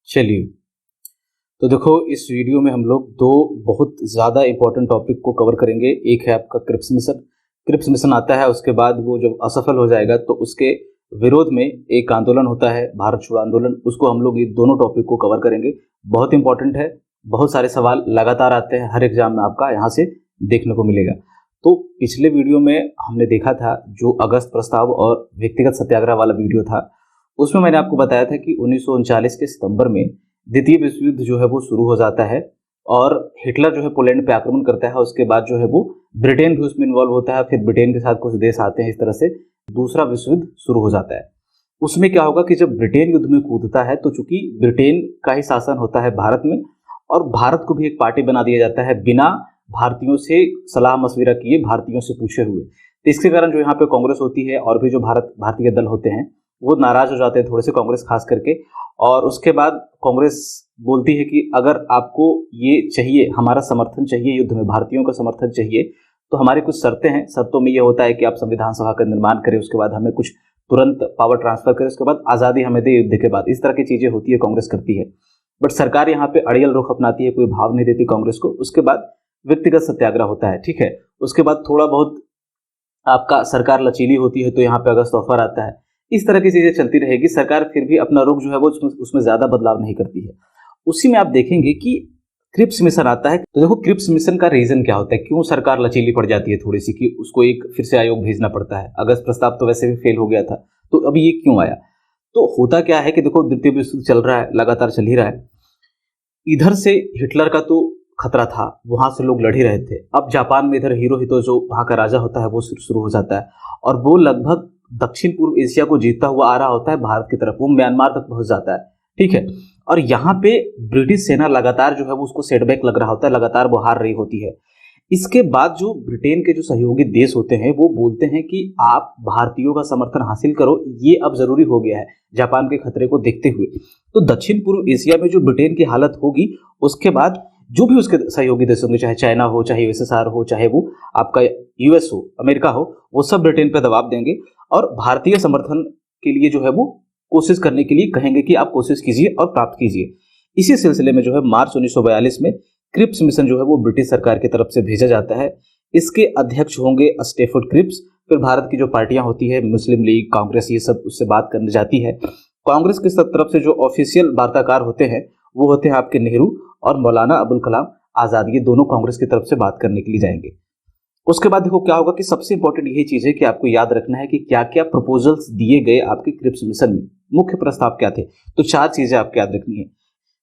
चलिए, तो देखो इस वीडियो में हम लोग दो बहुत ज़्यादा इंपॉर्टेंट टॉपिक को कवर करेंगे। एक है आपका क्रिप्स मिशन। क्रिप्स मिशन आता है, उसके बाद वो जब असफल हो जाएगा तो उसके विरोध में एक आंदोलन होता है, भारत छोड़ो आंदोलन। उसको हम लोग ये दोनों टॉपिक को कवर करेंगे। बहुत इंपॉर्टेंट है, बहुत सारे सवाल लगातार आते हैं, हर एग्जाम में आपका यहाँ से देखने को मिलेगा। तो पिछले वीडियो में हमने देखा था जो अगस्त प्रस्ताव और व्यक्तिगत सत्याग्रह वाला वीडियो था, उसमें मैंने आपको बताया था कि 1939 के सितंबर में द्वितीय विश्व युद्ध जो है वो शुरू हो जाता है और हिटलर जो है पोलैंड पे आक्रमण करता है। उसके बाद जो है वो ब्रिटेन भी उसमें इन्वॉल्व होता है, फिर ब्रिटेन के साथ कुछ देश आते हैं। इस तरह से दूसरा विश्व युद्ध शुरू हो जाता है। उसमें क्या होगा कि जब ब्रिटेन युद्ध में कूदता है तो चूंकि ब्रिटेन का ही शासन होता है भारत में, और भारत को भी एक पार्टी बना दिया जाता है बिना भारतीयों से सलाह मशविरा किए, भारतीयों से पूछे हुए। तो इसके कारण जो यहाँ पे कांग्रेस होती है और भी जो भारतीय दल होते हैं वो नाराज हो जाते हैं थोड़े से, कांग्रेस खास करके। और उसके बाद कांग्रेस बोलती है कि अगर आपको ये चाहिए, हमारा समर्थन चाहिए, युद्ध में भारतीयों का समर्थन चाहिए, तो हमारी कुछ शर्तें हैं। शर्तों में ये होता है कि आप संविधान सभा का निर्माण करें, उसके बाद हमें कुछ तुरंत पावर ट्रांसफर करें, उसके बाद आज़ादी हमें दे युद्ध के बाद। इस तरह की चीज़ें होती है, कांग्रेस करती है। बट सरकार यहाँ पे अड़ियल रुख अपनाती है, कोई भाव नहीं देती कांग्रेस को। उसके बाद व्यक्तिगत सत्याग्रह होता है, ठीक है। उसके बाद थोड़ा बहुत आपका सरकार लचीली होती है तो यहाँ पे अगस्त ऑफर आता है। इस तरह की चीजें चलती रहेगी। सरकार फिर भी अपना रुख जो है वो उसमें ज्यादा बदलाव नहीं करती है। उसी में आप देखेंगे कि क्रिप्स मिशन आता है। तो देखो क्रिप्स मिशन का रीजन क्या होता है, क्यों सरकार लचीली पड़ जाती है थोड़ी सी कि उसको एक फिर से आयोग भेजना पड़ता है। अगस्त प्रस्ताव तो वैसे भी फेल हो गया था, तो अभी ये क्यों आया। तो होता क्या है कि देखो द्वितीय विश्व चल रहा है, लगातार चल ही रहा है। इधर से हिटलर का तो खतरा था, वहां से लोग लड़ ही रहे थे। अब जापान में इधर हिरोहितो जो वहां का राजा होता है वो शुरू हो जाता है, और वो लगभग दक्षिण पूर्व एशिया को जीतता हुआ आ रहा होता है भारत की तरफ। वो म्यांमार तक पहुंच जाता है, ठीक है। और यहाँ पे ब्रिटिश सेना लगातार जो है वो उसको सेटबैक लग रहा होता है, लगातार वो हार रही होती है। इसके बाद जो ब्रिटेन के जो सहयोगी देश होते हैं वो बोलते हैं कि आप भारतीयों का समर्थन हासिल करो, ये अब जरूरी हो गया है जापान के खतरे को देखते हुए। तो दक्षिण पूर्व एशिया में जो ब्रिटेन की हालत होगी, उसके बाद जो भी उसके सहयोगी देश होंगे, चाहे चाइना हो, चाहे यूएसएसआर हो, चाहे वो आपका यूएस हो, अमेरिका हो, वो सब ब्रिटेन पर दबाव देंगे और भारतीय समर्थन के लिए जो है वो कोशिश करने के लिए कहेंगे कि आप कोशिश कीजिए और प्राप्त कीजिए। इसी सिलसिले में जो है मार्च 1942 में क्रिप्स मिशन जो है वो ब्रिटिश सरकार की तरफ से भेजा जाता है। इसके अध्यक्ष होंगे स्टैफोर्ड क्रिप्स। फिर भारत की जो पार्टियां होती है, मुस्लिम लीग, कांग्रेस, ये सब उससे बात करने जाती है। कांग्रेस की तरफ से जो ऑफिशियल वार्ताकार होते हैं वो होते हैं आपके नेहरू और मौलाना अबुल कलाम आजाद। ये दोनों कांग्रेस की तरफ से बात करने के लिए जाएंगे। उसके बाद देखो क्या होगा कि सबसे इंपॉर्टेंट यही चीज है कि आपको याद रखना है कि क्या क्या प्रपोजल्स दिए गए आपके क्रिप्स मिशन में, मुख्य प्रस्ताव क्या थे। तो 4 चीजें आपको याद रखनी है।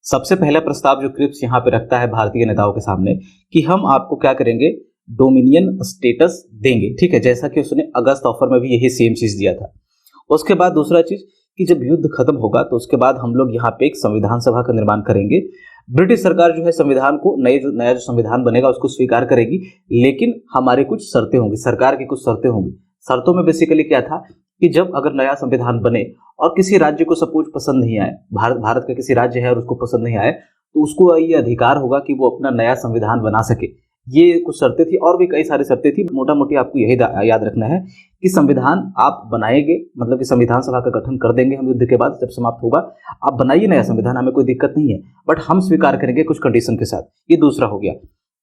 सबसे पहला प्रस्ताव जो क्रिप्स यहाँ पे रखता है भारतीय नेताओं के सामने, कि हम आपको क्या करेंगे, डोमिनियन स्टेटस देंगे, ठीक है, जैसा कि उसने अगस्त ऑफर में भी यही सेम चीज दिया था। उसके बाद दूसरा चीज कि जब युद्ध खत्म होगा तो उसके बाद हम लोग यहाँ पे एक संविधान सभा का निर्माण करेंगे। ब्रिटिश सरकार जो है संविधान को नया जो संविधान बनेगा उसको स्वीकार करेगी, लेकिन हमारे कुछ शर्तें होंगी, सरकार की कुछ शर्तें होंगी। शर्तों में बेसिकली क्या था कि जब अगर नया संविधान बने और किसी राज्य को सपोज पसंद नहीं आए, भारत का किसी राज्य है और उसको पसंद नहीं आए, तो उसको ये अधिकार होगा कि वो अपना नया संविधान बना सके। ये कुछ शर्तें थी, और भी कई सारी शर्तें थी। मोटा मोटी आपको यही याद रखना है कि संविधान आप बनाएंगे, मतलब कि संविधान सभा का गठन कर देंगे हम युद्ध के बाद जब समाप्त होगा। आप बनाइए नया संविधान, हमें कोई दिक्कत नहीं है, बट हम स्वीकार करेंगे कुछ कंडीशन के साथ। ये दूसरा हो गया।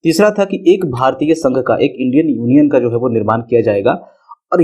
तीसरा था कि एक भारतीय संघ का, एक इंडियन यूनियन का जो है वो निर्माण किया जाएगा, और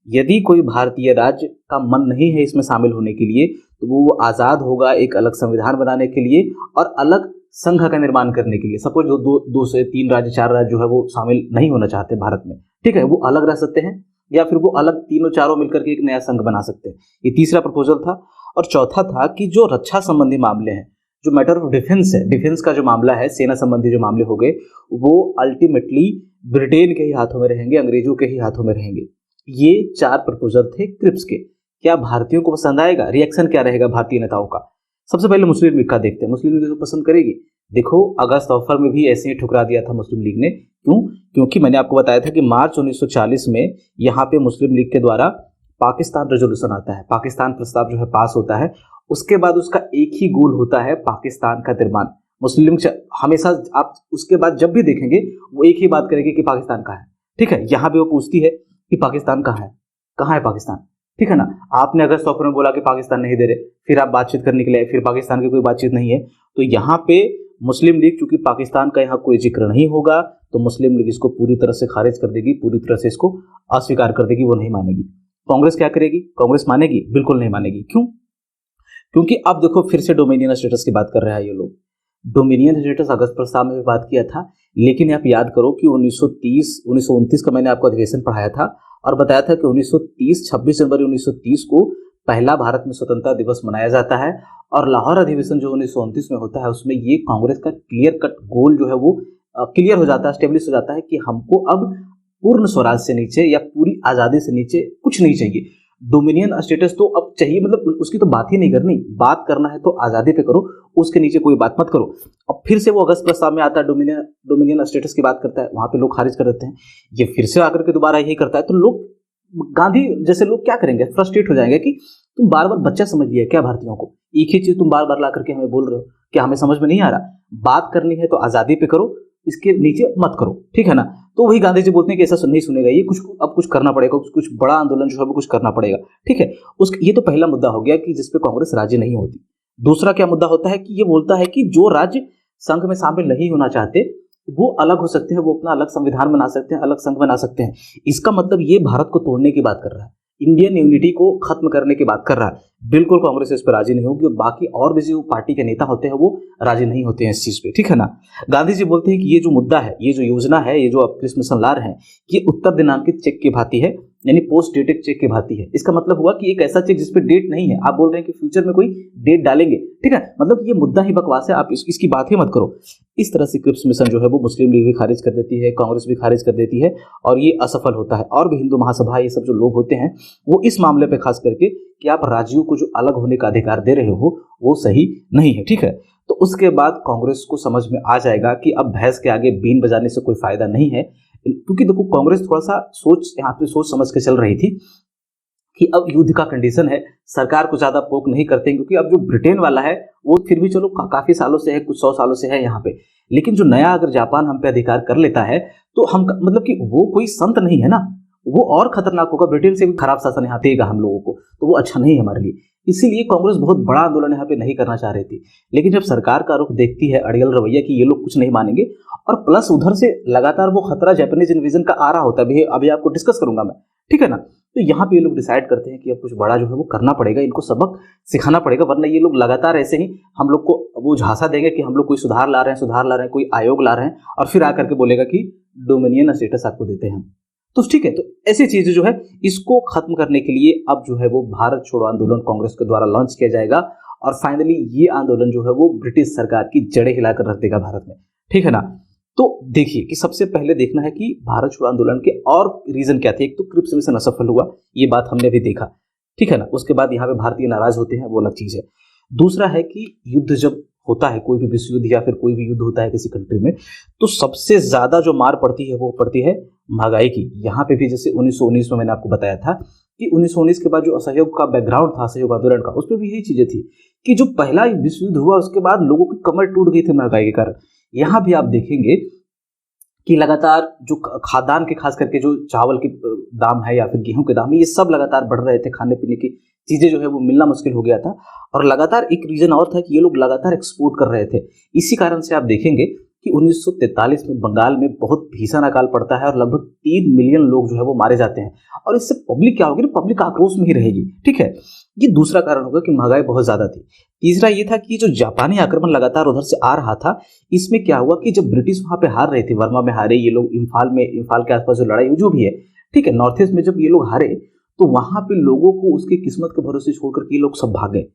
यदि कोई भारतीय राज्य का मन नहीं है इसमें शामिल होने के लिए तो वो आजाद होगा एक अलग संविधान बनाने के लिए और अलग संघ का निर्माण करने के लिए। सपोज दो से 3 राज्य, 4 राज्य जो है वो शामिल नहीं होना चाहते भारत में, ठीक है, वो अलग रह सकते हैं, या फिर वो अलग तीनों चारों मिलकर के एक नया संघ बना सकते हैं। ये तीसरा प्रपोजल था। और चौथा था कि जो रक्षा संबंधी मामले हैं, जो मैटर ऑफ डिफेंस है, डिफेंस का जो मामला है, सेना संबंधी जो मामले हो गए, वो अल्टीमेटली ब्रिटेन के ही हाथों में रहेंगे, अंग्रेजों के ही हाथों में रहेंगे। ये 4 प्रपोजल थे क्रिप्स के। क्या भारतीयों को पसंद आएगा, रिएक्शन क्या रहेगा भारतीय नेताओं का। सबसे पहले मुस्लिम लीग का देखते हैं, मुस्लिम लीग तो पसंद करेगी। देखो अगस्त ऑफर में भी ऐसे ही ठुकरा दिया था मुस्लिम लीग ने। क्यों? क्योंकि मैंने आपको बताया था कि मार्च 1940 में यहाँ पे मुस्लिम लीग के द्वारा पाकिस्तान रेजोल्यूशन आता है, पाकिस्तान प्रस्ताव जो है पास होता है। उसके बाद उसका एक ही गोल होता है, पाकिस्तान का निर्माण। मुस्लिम हमेशा आप उसके बाद जब भी देखेंगे वो एक ही बात करेंगे कि पाकिस्तान कहाँ है, ठीक है। यहाँ पे वो पूछती है कि पाकिस्तान कहाँ है, कहाँ है पाकिस्तान, ठीक है ना। आपने अगस्त ऑफर में बोला कि पाकिस्तान नहीं दे रहे, फिर आप बातचीत करने के लिए, फिर पाकिस्तान की कोई बातचीत नहीं है, तो यहाँ पे मुस्लिम लीग, चूंकि पाकिस्तान का यहाँ कोई जिक्र नहीं होगा, तो मुस्लिम लीग इसको पूरी तरह से खारिज कर देगी, पूरी तरह से इसको अस्वीकार कर देगी, वो नहीं मानेगी। कांग्रेस क्या करेगी? कांग्रेस मानेगी? बिल्कुल नहीं मानेगी। क्यों? क्योंकि अब देखो फिर से डोमिनियन स्टेटस की बात कर रहे हैं ये लोग। डोमिनियन स्टेटस अगस्त प्रस्ताव में भी बात किया था, लेकिन आप याद करो कि 1929 का मैंने आपको अधिवेशन पढ़ाया था और बताया था कि 1930 26 जनवरी 1930 को पहला भारत में स्वतंत्रता दिवस मनाया जाता है, और लाहौर अधिवेशन जो 1929 में होता है उसमें ये कांग्रेस का क्लियर कट गोल जो है वो क्लियर हो जाता है, स्टेब्लिश हो जाता है कि हमको अब पूर्ण स्वराज से नीचे या पूरी आजादी से नीचे कुछ नहीं चाहिए। डोमिनियन स्टेटस तो अब चाहिए, मतलब उसकी तो बात ही नहीं करनी, बात करना है तो आजादी पे करो, उसके नीचे कोई बात मत करो। अब फिर से वो अगस्त प्रस्ताव में आता है, डोमिनियन स्टेटस की बात करता है, वहां पे लोग खारिज कर देते हैं। ये फिर से आकर के दोबारा यही करता है, तो लोग, गांधी जैसे लोग क्या करेंगे? फ्रस्ट्रेट हो जाएंगे कि तुम बार बार बच्चा समझ लिया क्या भारतीयों को, एक ही चीज तुम बार बार ला करके हमें बोल रहे हो, क्या हमें समझ में नहीं आ रहा? बात करनी है तो आजादी पे करो, इसके नीचे मत करो, ठीक है ना। तो वही गांधी जी बोलते हैं कि ऐसा नहीं सुनेगा ये, अब कुछ करना पड़ेगा, कुछ बड़ा आंदोलन जो है वो कुछ करना पड़ेगा, ठीक है। ये तो पहला मुद्दा हो गया कि जिसपे कांग्रेस राजी नहीं होती। दूसरा क्या मुद्दा होता है कि ये बोलता है कि जो राज्य संघ में शामिल नहीं होना चाहते वो अलग हो सकते हैं, वो अपना अलग संविधान बना सकते हैं, अलग संघ बना सकते हैं। इसका मतलब ये भारत को तोड़ने की बात कर रहा है, इंडियन यूनिटी को खत्म करने की बात कर रहा है। बिल्कुल कांग्रेस इस पर राजी नहीं होगी, बाकी और भी जो पार्टी के नेता होते हैं वो राजी नहीं होते हैं इस चीज पे, ठीक है ना। गांधी जी बोलते हैं कि ये जो मुद्दा है, ये जो योजना है, ये जो आप क्रिस मिशन ला रहे हैं, ये उत्तर दिनांकित चेक की भांति है, यानी पोस्ट डेटेड चेक की भांति है। इसका मतलब हुआ कि एक ऐसा चेक जिसपे डेट नहीं है, आप बोल रहे हैं कि फ्यूचर में कोई डेट डालेंगे, ठीक है। मतलब ये मुद्दा ही बकवास है, आप इसकी बात ही मत करो। इस तरह से क्रिप्स मिशन जो है वो मुस्लिम लीग भी खारिज कर देती है, कांग्रेस भी खारिज कर देती है, और ये असफल होता है। और भी हिंदू महासभा, ये सब जो लोग होते हैं वो इस मामले पे खास करके कि आप राज्यों को जो अलग होने का अधिकार दे रहे हो वो सही नहीं है, ठीक है। तो उसके बाद कांग्रेस को समझ में आ जाएगा कि अब भैंस के आगे बीन बजाने से कोई फायदा नहीं है, क्योंकि देखो कांग्रेस थोड़ा सा यहाँ पे सोच समझ के चल रही थी कि अब युद्ध का कंडीशन है, सरकार को ज्यादा पोक नहीं करते हैं, क्योंकि अब जो ब्रिटेन वाला है वो फिर भी चलो काफी सालों से है, कुछ 100 सालों से है यहाँ पे, लेकिन जो नया अगर जापान हम पे अधिकार कर लेता है तो हम, मतलब कि वो कोई संत नहीं है ना, वो और खतरनाक होगा, ब्रिटेन से भी खराब शासन यहाँ देगा हम लोगों को, तो वो अच्छा नहीं है हमारे लिए। इसीलिए कांग्रेस बहुत बड़ा आंदोलन यहाँ पे नहीं करना चाह रही थी, लेकिन जब सरकार का रुख देखती है, अड़ियल रवैया कि ये लोग कुछ नहीं मानेंगे, और प्लस उधर से लगातार वो खतरा जापानीज इन्वेजन का आ रहा होता है, अभी आपको डिस्कस करूंगा मैं, ठीक है ना। तो यहाँ पे ये लोग डिसाइड करते हैं कि अब कुछ बड़ा जो है वो करना पड़ेगा, इनको सबक सिखाना पड़ेगा, वरना ये लोग लगातार ऐसे ही हम लोग को वो झांसा देंगे कि हम लोग कोई सुधार ला रहे हैं, कोई आयोग ला रहे हैं, और फिर आकर के बोलेगा कि डोमिनियन स्टेटस आपको देते हैं। तो ठीक है, तो ऐसी चीजें जो है इसको खत्म करने के लिए अब जो है वो भारत छोड़ो आंदोलन कांग्रेस के द्वारा लॉन्च किया जाएगा, और फाइनली ये आंदोलन जो है वो ब्रिटिश सरकार की जड़ें हिलाकर रख देगा भारत में, ठीक है ना। तो देखिए कि सबसे पहले देखना है कि भारत छोड़ो आंदोलन के और रीजन क्या थे। एक तो क्रिप्स मिशन असफल हुआ, ये बात हमने भी देखा, ठीक है ना। उसके बाद यहाँ पे भारतीय नाराज होते हैं, वो अलग चीज है। दूसरा है कि युद्ध जब होता है, कोई भी विश्व युद्ध या फिर कोई भी युद्ध होता है किसी कंट्री में, तो सबसे ज्यादा जो मार पड़ती है वो पड़ती है महंगाई की। यहाँ पे भी जैसे 1919 में मैंने आपको बताया था कि 1919 के बाद जो असहयोग का बैकग्राउंड था, असहयोग आंदोलन का, उसमें भी यही चीजें थी कि जो पहला विश्व युद्ध हुआ उसके बाद लोगों की कमर टूट गई थी महंगाई के कारण। यहाँ भी आप देखेंगे कि लगातार जो खाद्यान्न के, खास करके जो चावल के दाम है या फिर गेहूं के दाम है, ये सब लगातार बढ़ रहे थे, खाने पीने की चीजें जो है वो मिलना मुश्किल हो गया था, और लगातार एक रीजन और था कि ये लोग लगातार एक्सपोर्ट कर रहे थे। इसी कारण से आप देखेंगे कि 1943 में बंगाल में बहुत भीषण अकाल पड़ता है और लगभग 3 मिलियन लोग जो है वो मारे जाते हैं, और इससे पब्लिक क्या होगी ना, पब्लिक आक्रोश में ही रहेगी, ठीक है। ये दूसरा कारण होगा कि महंगाई बहुत ज्यादा थी। तीसरा ये था कि जो जापानी आक्रमण लगातार उधर से आ रहा था, इसमें क्या हुआ कि जब ब्रिटिश वहां पे हार रहे थे, वर्मा में हारे ये लोग, इम्फाल के आसपास जो लड़ाई हुई जो भी है, ठीक है, नॉर्थ ईस्ट में जब ये लोग हारे तो वहां पे लोगों को उसकी किस्मत के भरोसे छोड़कर के ये लोग सब भाग गए।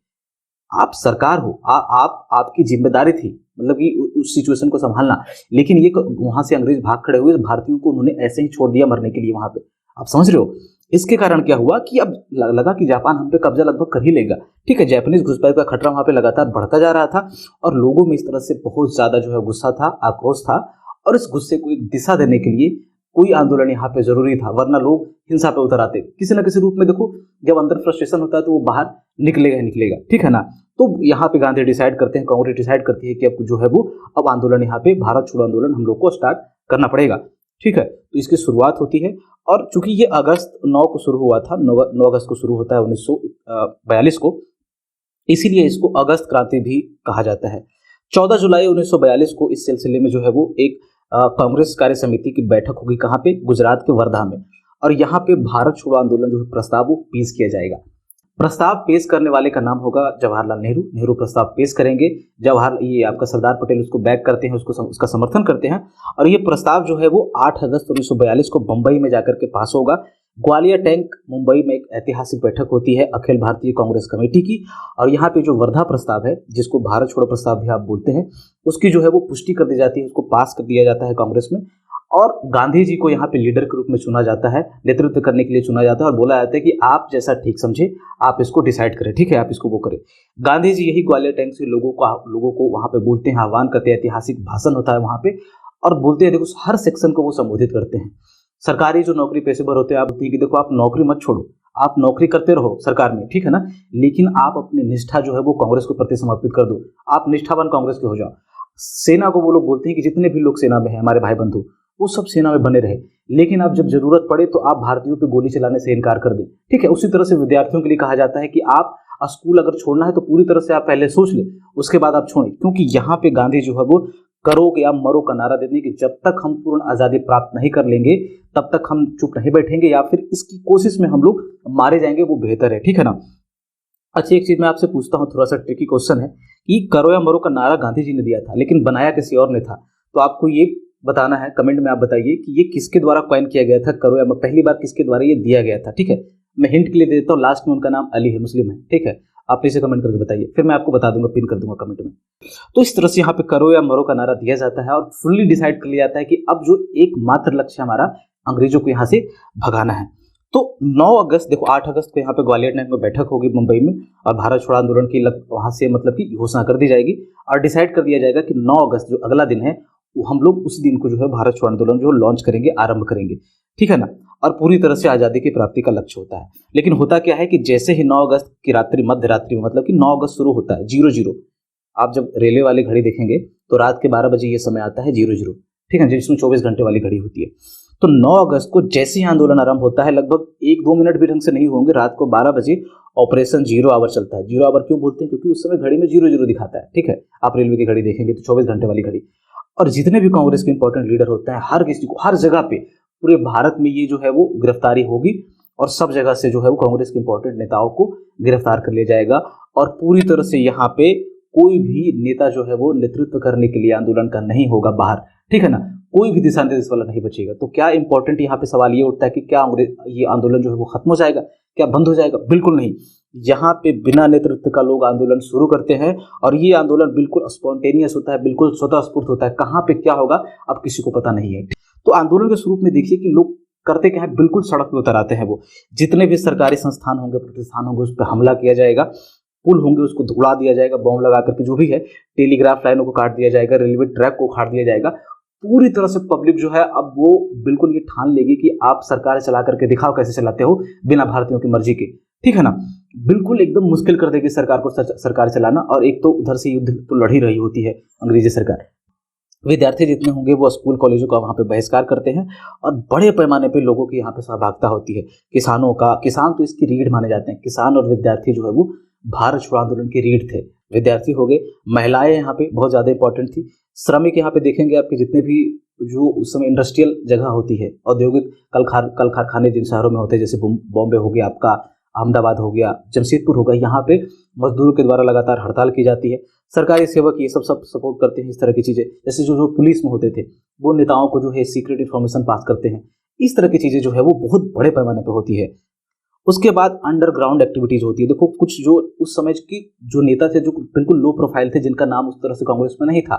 आप सरकार हो, आपकी जिम्मेदारी थी, मतलब कि उस सिचुएशन को संभालना, लेकिन ये वहां से अंग्रेज भाग खड़े हुए, भारतीयों को उन्होंने ऐसे ही छोड़ दिया मरने के लिए वहां पे, आप समझ रहे हो। इसके कारण क्या हुआ कि अब लगा कि जापान हम पे कब्जा लगभग कर ही लेगा, ठीक है। जापानीज घुसपैठ का खतरा वहां पे लगातार बढ़ता जा रहा था, और लोगों में इस तरह से बहुत ज्यादा जो है गुस्सा था, आक्रोश था, और इस गुस्से को एक दिशा देने के लिए कोई आंदोलन यहाँ पे जरूरी था, वरना लोग हिंसा पे उतर आते किसी ना किसी रूप में। देखो जब अंदर फ्रस्ट्रेशन होता है तो वो बाहर निकलेगा, ठीक है ना। तो यहाँ पे गांधी डिसाइड करते हैं, कांग्रेस डिसाइड करती है कि अब जो है वो अब आंदोलन यहाँ पे भारत छोड़ो आंदोलन हम लोग को स्टार्ट करना पड़ेगा। ठीक है, तो इसकी शुरुआत होती है। और चूंकि ये अगस्त 9 को शुरू हुआ था, 9 अगस्त को शुरू होता है 1942 को, इसीलिए इसको अगस्त क्रांति भी कहा जाता है। 14 जुलाई 1942 को इस सिलसिले में जो है वो एक कांग्रेस कार्य समिति की बैठक होगी। कहाँ पे? गुजरात के वर्धा में। और यहाँ पे भारत छोड़ो आंदोलन जो है प्रस्ताव वो पेश किया जाएगा। प्रस्ताव पेश करने वाले का नाम होगा जवाहरलाल नेहरू। नेहरू प्रस्ताव पेश करेंगे, ये आपका सरदार पटेल उसको बैक करते हैं, उसका समर्थन करते हैं। और ये प्रस्ताव जो है वो 8 अगस्त 1942 को बंबई में जाकर के पास होगा। ग्वालियर टैंक मुंबई में एक ऐतिहासिक बैठक होती है अखिल भारतीय कांग्रेस कमेटी की। और यहाँ पे जो वर्धा प्रस्ताव है, जिसको भारत छोड़ो प्रस्ताव भी आप बोलते हैं, उसकी जो है वो पुष्टि कर दी जाती है, उसको पास कर दिया जाता है कांग्रेस में। और गांधी जी को यहाँ पे लीडर के रूप में चुना जाता है, नेतृत्व करने के लिए चुना जाता है। और बोला जाता है कि आप जैसा ठीक समझे आप इसको डिसाइड करें, ठीक है, आप इसको वो करें। गांधी जी यही ग्वालियर टैंक से लोगों को वहां पे बोलते हैं, आह्वान करते हैं, ऐतिहासिक भाषण होता है वहां पे। और बोलते हैं, देखो हर सेक्शन को वो संबोधित करते हैं। सरकारी जो नौकरी पेशेवर होते हैं, आप बोलते हैं कि देखो आप नौकरी मत छोड़ो, आप नौकरी करते रहो सरकार में, ठीक है ना, लेकिन आप अपनी निष्ठा जो है वो कांग्रेस को प्रति समर्पित कर दो, आप निष्ठावान कांग्रेस के हो जाओ। सेना को वो लोग बोलते हैं कि जितने भी लोग सेना में हैं हमारे भाई बंधु, वो सब सेना में बने रहे, लेकिन अब जब जरूरत पड़े तो आप भारतीयों पे गोली चलाने से इनकार कर दें, ठीक है। उसी तरह से विद्यार्थियों के लिए कहा जाता है कि आप स्कूल अगर छोड़ना है तो पूरी तरह से आप पहले सोच लें, उसके बाद आप छोड़ें। क्योंकि यहाँ पे गांधी जो है वो करो या मरो का नारा देते हैं कि जब तक हम पूर्ण आजादी प्राप्त नहीं कर लेंगे तब तक हम चुप नहीं बैठेंगे, या फिर इसकी कोशिश में हम लोग मारे जाएंगे, वो बेहतर है, ठीक है ना। अच्छा, एक चीज मैं आपसे पूछता हूँ, थोड़ा सा ट्रिकी क्वेश्चन है कि करो या मरो का नारा गांधी जी ने दिया था, लेकिन बनाया किसी और ने था। तो आपको ये बताना है, कमेंट में आप बताइए कि ये किसके द्वारा कॉइन किया गया था, करो या मरो, पहली बार किसके द्वारा ये दिया गया था, ठीक है। मैं हिंट के लिए दे देता हूँ, लास्ट में उनका नाम अली है, मुस्लिम है, ठीक है। आप इसे कमेंट करके बताइए, फिर मैं आपको बता दूंगा, पिन कर दूंगा कमेंट में। तो इस तरह से यहाँ पे करो या मरो का नारा दिया जाता है और फुल्ली डिसाइड कर लिया जाता है कि अब जो एकमात्र लक्ष्य हमारा अंग्रेजों को यहाँ से भगाना है। तो 9 अगस्त, देखो 8 अगस्त को यहाँ पे ग्वालियर टैंक में बैठक होगी मुंबई में, और भारत छोड़ो आंदोलन की वहां से मतलब की घोषणा कर दी जाएगी और डिसाइड कर दिया जाएगा कि 9 अगस्त जो अगला दिन है, हम लोग उस दिन को जो है भारत छोड़ो आंदोलन जो लॉन्च करेंगे, आरंभ करेंगे, ठीक है ना। और पूरी तरह से आजादी की प्राप्ति का लक्ष्य होता है। लेकिन होता क्या है कि जैसे ही 9 अगस्त की रात्रि, मध्य रात्रि में, मतलब कि 9 अगस्त शुरू होता है 00, आप जब रेलवे वाली घड़ी देखेंगे तो रात के 12 बजे ये समय आता है 00, ठीक है, जिसमें 24 घंटे वाली घड़ी होती है। तो 9 अगस्त को जैसे ही आंदोलन आरंभ होता है, लगभग 1-2 मिनट भी ढंग से नहीं होंगे, रात को 12 बजे ऑपरेशन 0 आवर चलता है। 0 आवर क्यों बोलते हैं? क्योंकि उस समय घड़ी में 00 दिखाता है, ठीक है। आप रेलवे की घड़ी देखेंगे तो 24 घंटे वाली घड़ी। और जितने भी कांग्रेस के इंपॉर्टेंट लीडर होते हैं, हर किसी को, हर जगह पे, पूरे भारत में ये जो है वो गिरफ्तारी होगी और सब जगह से जो है वो कांग्रेस के इंपॉर्टेंट नेताओं को गिरफ्तार कर लिया जाएगा। और पूरी तरह से यहाँ पे कोई भी नेता जो है वो नेतृत्व करने के लिए आंदोलन का नहीं होगा बाहर, ठीक है ना, कोई भी दिशा निर्देश वाला नहीं बचेगा। तो क्या इंपॉर्टेंट यहाँ पे सवाल ये उठता है कि क्या ये आंदोलन जो है वो खत्म हो जाएगा, क्या बंद हो जाएगा? बिल्कुल नहीं। यहाँ पे बिना नेतृत्व का लोग आंदोलन शुरू करते हैं और ये आंदोलन बिल्कुल स्पॉन्टेनियस होता है, बिल्कुल स्वतः स्फूर्त होता है। कहाँ पे क्या होगा अब किसी को पता नहीं है। तो आंदोलन के स्वरूप में देखिए कि लोग करते क्या है, बिल्कुल सड़क पे उतर आते हैं। वो जितने भी सरकारी संस्थान होंगे, प्रतिष्ठान होंगे, उस पर हमला किया जाएगा, पुल होंगे उसको उड़ा दिया जाएगा, बॉम्ब लगा करके, जो भी है, टेलीग्राफ लाइनों को काट दिया जाएगा, रेलवे ट्रैक को उखाड़ दिया जाएगा। पूरी तरह से पब्लिक जो है अब वो बिल्कुल ये ठान लेगी कि आप सरकार चला करके दिखाओ कैसे चलाते हो बिना भारतीयों की मर्जी के, ठीक है ना। बिल्कुल एकदम मुश्किल कर देगी सरकार को सरकार चलाना। और एक तो उधर से युद्ध तो लड़ ही रही होती है अंग्रेजी सरकार। विद्यार्थी जितने होंगे वो स्कूल कॉलेजों का वहाँ पे बहिष्कार करते हैं और बड़े पैमाने पे लोगों की यहाँ पे सहभागिता होती है। किसानों का, किसान तो इसकी रीढ़ माने जाते हैं। किसान और विद्यार्थी जो है वो भारत छोड़ो आंदोलन की रीढ़ थे। विद्यार्थी हो गए, महिलाएं यहाँ पे बहुत ज्यादा इंपॉर्टेंट थी, श्रमिक यहाँ पे देखेंगे आपके जितने भी जो उस समय इंडस्ट्रियल जगह होती है, औद्योगिक कल कारखाने जिन शहरों में होते हैं, जैसे बॉम्बे हो गया आपका, अहमदाबाद हो गया, जमशेदपुर हो गया, यहाँ पे मजदूरों के द्वारा लगातार हड़ताल की जाती है। सरकारी सेवक ये सब सपोर्ट करते हैं इस तरह की चीजें। जैसे जो पुलिस में होते थे वो नेताओं को जो है सीक्रेट इन्फॉर्मेशन पास करते हैं। इस तरह की चीजें जो है वो बहुत बड़े पैमाने पर होती है। उसके बाद अंडरग्राउंड एक्टिविटीज होती है। देखो कुछ जो उस समय की जो नेता थे जो बिल्कुल लो प्रोफाइल थे, जिनका नाम उस तरह से कांग्रेस में नहीं था,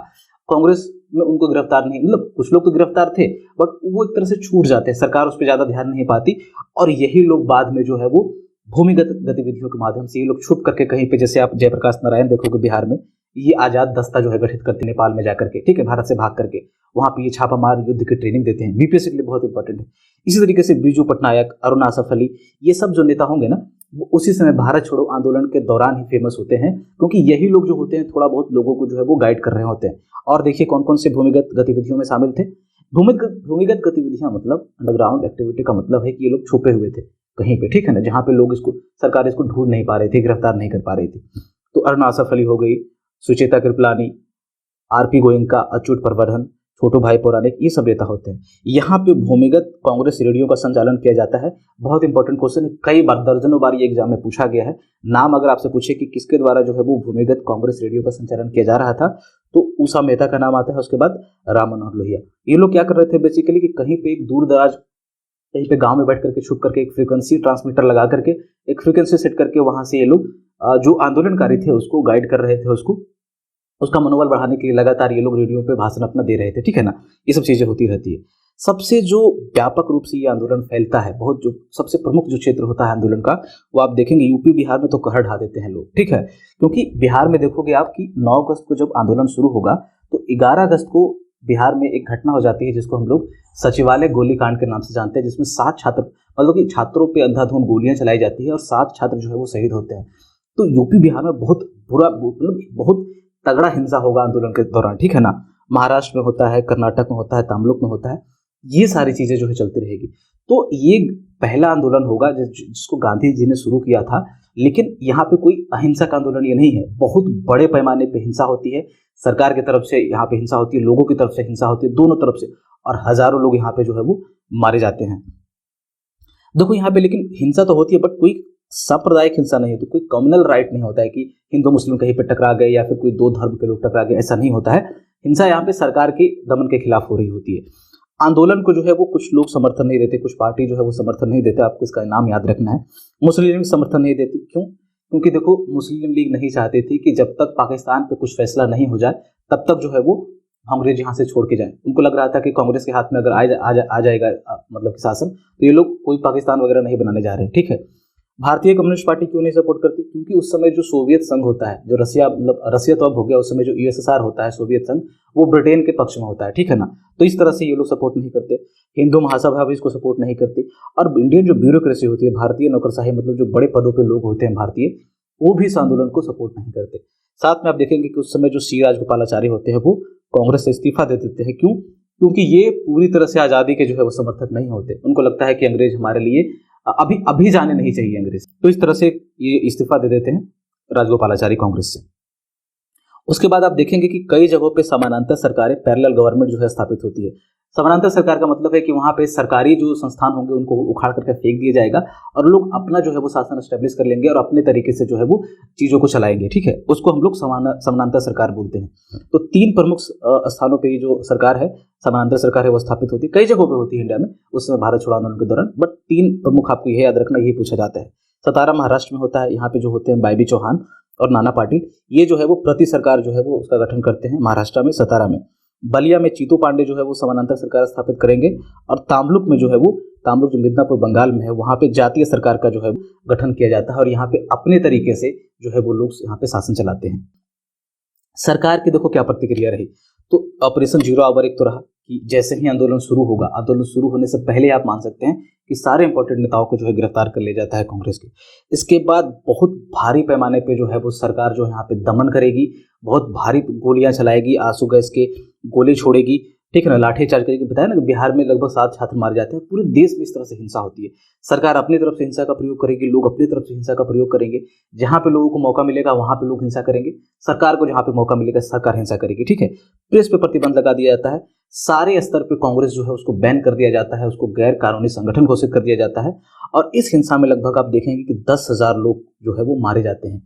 कांग्रेस में उनको गिरफ्तार नहीं, मतलब कुछ लोग तो गिरफ्तार थे बट वो एक तरह से छूट जाते हैं, सरकार उस पर ज्यादा ध्यान नहीं पाती। और यही लोग बाद में जो है वो भूमिगत गतिविधियों के माध्यम से ये लोग छुप करके कहीं पे, जैसे आप जयप्रकाश नारायण देखोगे बिहार में, ये आजाद दस्ता जो है गठित करते नेपाल में जाकर के, ठीक है, भारत से भाग करके वहां पे ये छापामार युद्ध की ट्रेनिंग देते हैं। बीपीएससी के लिए बहुत इंपॉर्टेंट है। इसी तरीके से बीजू पटनायक, अरुण आसफ अली, ये सब जो नेता होंगे ना, वो उसी समय भारत छोड़ो आंदोलन के दौरान ही फेमस होते हैं, क्योंकि यही लोग जो होते हैं थोड़ा बहुत लोगों को जो है वो गाइड कर रहे होते हैं। और देखिए कौन कौन से भूमिगत गतिविधियों में शामिल थे। भूमिगत गतिविधियां मतलब अंडरग्राउंड एक्टिविटी का मतलब है कि ये लोग छुपे हुए थे कहीं पे, ठीक है ना, जहां पे लोग इसको, सरकार इसको ढूंढ नहीं पा रही थी, गिरफ्तार नहीं कर पा रही थी। तो अरुण आसफ अली हो गई, सुचेता कृपलानी, आरपी गोयनका, अच्युत प्रवर्धन, छोटू भाई पौराणिक, ये सब नेता होते हैं। यहाँ पे भूमिगत कांग्रेस रेडियो का संचालन किया जाता है। बहुत इंपॉर्टेंट क्वेश्चन है, कई बार, दर्जनों बार ये एग्जाम में पूछा गया है। नाम अगर आपसे पूछे कि किसके द्वारा जो है वो भूमिगत कांग्रेस रेडियो का संचालन किया जा रहा था, तो उषा मेहता का नाम आता है, उसके बाद राम मनोहर लोहिया। ये लोग क्या कर रहे थे बेसिकली कि कहीं पे एक दूर दराज, कहीं पे गांव में बैठ करके छुप करके एक फ्रीक्वेंसी ट्रांसमीटर लगा करके, एक फ्रीक्वेंसी सेट करके वहां से ये लोग जो आंदोलनकारी थे उसको गाइड कर रहे थे, उसका मनोबल बढ़ाने के लिए लगातार ये लोग रेडियो पे भाषण अपना दे रहे थे, ठीक है ना। ये सब चीजें होती रहती है। सबसे जो व्यापक रूप से ये आंदोलन फैलता है, बहुत जो सबसे प्रमुख जो क्षेत्र होता है आंदोलन का, वो आप देखेंगे यूपी बिहार में तो कहर ढा देते हैं लोग, ठीक है। क्योंकि बिहार में देखोगे आप कि 9 अगस्त को जब आंदोलन शुरू होगा तो 11 अगस्त को बिहार में एक घटना हो जाती है जिसको हम लोग सचिवालय गोलीकांड के नाम से जानते हैं, जिसमें 7 छात्र, मतलब कि छात्रों पे अंधाधुंध गोलियां चलाई जाती है और 7 छात्र जो है वो शहीद होते हैं। तो यूपी बिहार में बहुत बुरा, मतलब बहुत तगड़ा हिंसा होगा आंदोलन के दौरान, ठीक है ना। महाराष्ट्र में होता है, कर्नाटक में होता है, तमिलनाडु में होता है, ये सारी चीजें जो है चलती रहेगी। तो ये पहला आंदोलन होगा जिसको गांधी जी ने शुरू किया था। लेकिन यहाँ पे कोई अहिंसक आंदोलन ये नहीं है, बहुत बड़े पैमाने पे हिंसा होती है, सरकार की तरफ से यहाँ पे हिंसा होती है, लोगों की तरफ से हिंसा होती है, दोनों तरफ से, और हजारों लोग यहाँ पे जो है वो मारे जाते हैं। देखो यहाँ पे लेकिन हिंसा तो होती है, बट कोई सांप्रदायिक हिंसा नहीं होती, कोई कम्युनल राइट नहीं होता है कि हिंदू मुस्लिम कहीं पे टकरा गए या फिर कोई 2 धर्म के लोग टकरा गए, ऐसा नहीं होता है। हिंसा यहाँ पे सरकार के दमन के खिलाफ हो रही होती है। आंदोलन को जो है वो कुछ लोग समर्थन नहीं देते, कुछ पार्टी जो है वो समर्थन नहीं देते, आपको इसका नाम याद रखना है। मुस्लिम लीग समर्थन नहीं देती, क्यों? क्योंकि देखो मुस्लिम लीग नहीं चाहती थी कि जब तक पाकिस्तान पे कुछ फैसला नहीं हो जाए तब तक जो है वो अंग्रेज यहाँ से छोड़ के जाए। उनको लग रहा था कि कांग्रेस के हाथ में अगर आ जाएगा मतलब शासन, तो ये लोग कोई पाकिस्तान वगैरह नहीं बनाने जा रहे हैं, ठीक है। भारतीय कम्युनिस्ट पार्टी क्यों नहीं सपोर्ट करती? क्योंकि उस समय जो सोवियत संघ होता है, जो रसिया, मतलब रसिया तो अब हो गया, उस समय जो यूएसएसआर होता है, सोवियत संघ, वो ब्रिटेन के पक्ष में होता है, ठीक है ना। तो इस तरह से ये लोग सपोर्ट नहीं करते। हिंदू महासभा भी इसको सपोर्ट नहीं करती। और इंडियन जो ब्यूरोक्रेसी होती है, भारतीय नौकरशाही, मतलब जो बड़े पदों पे लोग होते हैं भारतीय, वो भी इस आंदोलन को सपोर्ट नहीं करते। साथ में आप देखेंगे कि उस समय जो सी राजगोपालाचारी होते हैं वो कांग्रेस से इस्तीफा दे देते हैं। क्यों? क्योंकि ये पूरी तरह से आजादी के जो है वो समर्थक नहीं होते। उनको लगता है कि अंग्रेज हमारे लिए अभी जाने नहीं चाहिए अंग्रेज, तो इस तरह से ये इस्तीफा दे देते हैं राजगोपालाचारी कांग्रेस से। उसके बाद आप देखेंगे कि कई जगहों पे समानांतर सरकारें, पैरेलल गवर्नमेंट जो है स्थापित होती है। समानांतर सरकार का मतलब है कि वहां पे सरकारी जो संस्थान होंगे उनको उखाड़ करके फेंक दिया जाएगा और लोग अपना जो है वो शासन एस्टेब्लिश कर लेंगे और अपने तरीके से जो है वो चीजों को चलाएंगे, ठीक है। उसको हम लोग समानांतर सरकार बोलते हैं। तो 3 प्रमुख स्थानों पर जो सरकार है, समानांतर सरकार है, वो स्थापित होती है। कई जगहों पर होती है इंडिया में उस समय भारत छोड़ो आंदोलन के दौरान, बट 3 प्रमुख आपको यह याद रखना, यही पूछा जाता है। सतारा महाराष्ट्र में होता है, यहाँ पे जो होते हैं बाईबी चौहान और नाना पाटिल, ये जो है वो प्रति सरकार जो है वो उसका गठन करते हैं महाराष्ट्र में, सतारा में। बलिया में चीतू पांडे जो है वो समानांतर सरकार स्थापित करेंगे और तामलुक में जो है वो, तामलुक जो मिदनापुर बंगाल में है, वहां पे जातीय सरकार का जो है गठन किया जाता है और यहाँ पे अपने तरीके से जो है वो लोग यहाँ पे शासन चलाते हैं। सरकार की देखो क्या प्रतिक्रिया रही, तो ऑपरेशन जीरो आवर एक तो रहा कि जैसे ही आंदोलन शुरू होगा, आंदोलन शुरू होने से पहले आप मान सकते हैं कि सारे इंपॉर्टेंट नेताओं को जो है गिरफ्तार कर लिया जाता है कांग्रेस के। इसके बाद बहुत भारी पैमाने पे जो है वो सरकार जो है यहाँ पे दमन करेगी, बहुत भारी गोलियां चलाएगी, आंसू गैस के गोले छोड़ेगी, ठीक है ना, लाठीचार्ज करेगी। बताया ना कि बिहार में लगभग 7 छात्र मारे जाते हैं। पूरे देश में इस तरह से हिंसा होती है। सरकार अपनी तरफ से हिंसा का प्रयोग करेगी, लोग अपनी तरफ से हिंसा का प्रयोग करेंगे। जहां पे लोगों को मौका मिलेगा वहां पे लोग हिंसा करेंगे, सरकार को जहां पे मौका मिलेगा सरकार हिंसा करेगी, ठीक है। प्रेस पे प्रतिबंध लगा दिया जाता है। सारे स्तर पे कांग्रेस जो है उसको बैन कर दिया जाता है, उसको गैर कानूनी संगठन घोषित कर दिया जाता है। और इस हिंसा में लगभग आप देखेंगे कि 10,000 लोग जो है वो मारे जाते हैं।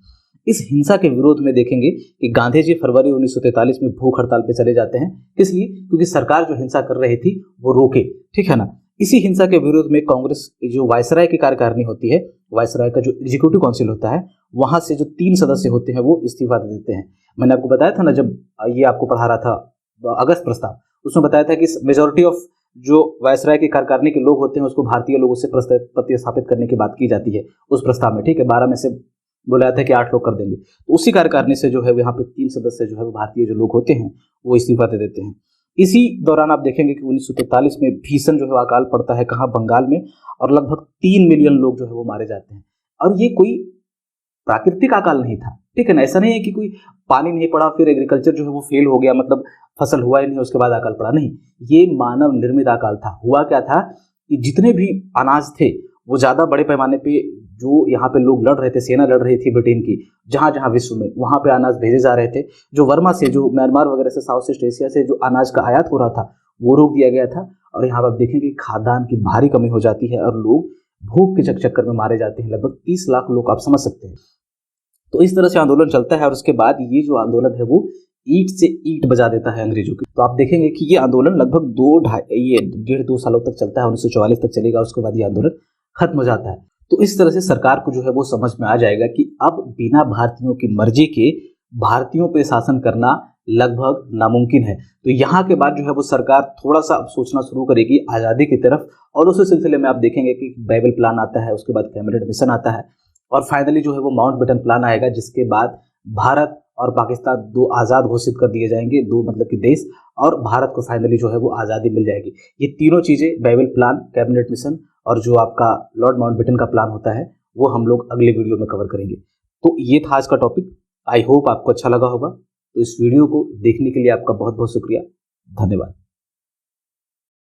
इस हिंसा के विरोध में देखेंगे कि गांधी जी फरवरी 1943 में भूख हड़ताल पे चले जाते हैं। किस लिए? क्योंकि सरकार जो हिंसा कर रही थी वो रोके, ठीक है ना। इसी हिंसा के विरोध में कांग्रेस जो वायसराय की कार्यकारिणी होती है, वायसराय का जो एग्जीक्यूटिव काउंसिल होता है, वहां से जो 3 सदस्य होते हैं वो इस्तीफा दे देते हैं। मैंने आपको बताया था ना, जब ये आपको पढ़ा रहा था अगस्त प्रस्ताव, उसमें बताया था कि मेजोरिटी ऑफ जो वायसराय की कार्यकारिणी के लोग होते हैं उसको भारतीय लोगों से प्रतिस्थापित करने की बात की जाती है उस प्रस्ताव में, ठीक है। 12 में से बोला था कि 8 लोग कर देंगे, तो उसी कार्यकारिणी से जो है यहाँ पे 3 सदस्य जो है वो भारतीय जो लोग होते हैं वो इस्तीफा दे देते हैं। इसी दौरान आप देखेंगे कि 1943 में भीषण जो है अकाल पड़ता है, कहाँ, बंगाल में, और लगभग 3 मिलियन लोग जो है वो मारे जाते हैं। और ये कोई प्राकृतिक अकाल नहीं था, ठीक है ना। ऐसा नहीं है कि कोई पानी नहीं पड़ा फिर एग्रीकल्चर जो है वो फेल हो गया, मतलब फसल हुआ ही नहीं उसके बाद अकाल पड़ा, नहीं, ये मानव निर्मित अकाल था। हुआ क्या था कि जितने भी अनाज थे वो ज्यादा बड़े पैमाने पे, जो यहाँ पे लोग लड़ रहे थे, सेना लड़ रही थी ब्रिटेन की, जहां जहां विश्व में, वहां पे अनाज भेजे जा रहे थे। जो वर्मा से, जो म्यांमार वगैरह से, साउथ ईस्ट एशिया से जो अनाज का आयात हो रहा था वो रोक दिया गया था। और यहाँ पर आप देखेंगे खाद्यान्न की भारी कमी हो जाती है और लोग भूख के चक्कर में मारे जाते हैं। लगभग 30 लाख लोग, आप समझ सकते हैं। तो इस तरह से आंदोलन चलता है और उसके बाद ये जो आंदोलन है वो ईंट से ईंट बजा देता है अंग्रेजों की। तो आप देखेंगे कि ये आंदोलन लगभग 1.5 सालों तक चलता है, 1944 तक चलेगा। उसके बाद ये आंदोलन खत्म हो जाता है। तो इस तरह से सरकार को जो है वो समझ में आ जाएगा कि अब बिना भारतीयों की मर्जी के भारतीयों पे शासन करना लगभग नामुमकिन है। तो यहाँ के बाद जो है वो सरकार थोड़ा सा अब सोचना शुरू करेगी आज़ादी की तरफ, और उसी सिलसिले में आप देखेंगे कि बाइबल प्लान आता है, उसके बाद कैबिनेट मिशन आता है, और फाइनली जो है वो माउंटबेटन प्लान आएगा, जिसके बाद भारत और पाकिस्तान दो आज़ाद घोषित कर दिए जाएंगे, दो मतलब कि देश, और भारत को फाइनली जो है वो आज़ादी मिल जाएगी। ये तीनों चीज़ें, बाइबल प्लान, कैबिनेट मिशन और जो आपका लॉर्ड माउंटबेटन का प्लान होता है, वो हम लोग अगले वीडियो में कवर करेंगे। तो ये था आज का टॉपिक। आई होप आपको अच्छा लगा होगा। तो इस वीडियो को देखने के लिए आपका बहुत बहुत शुक्रिया। धन्यवाद।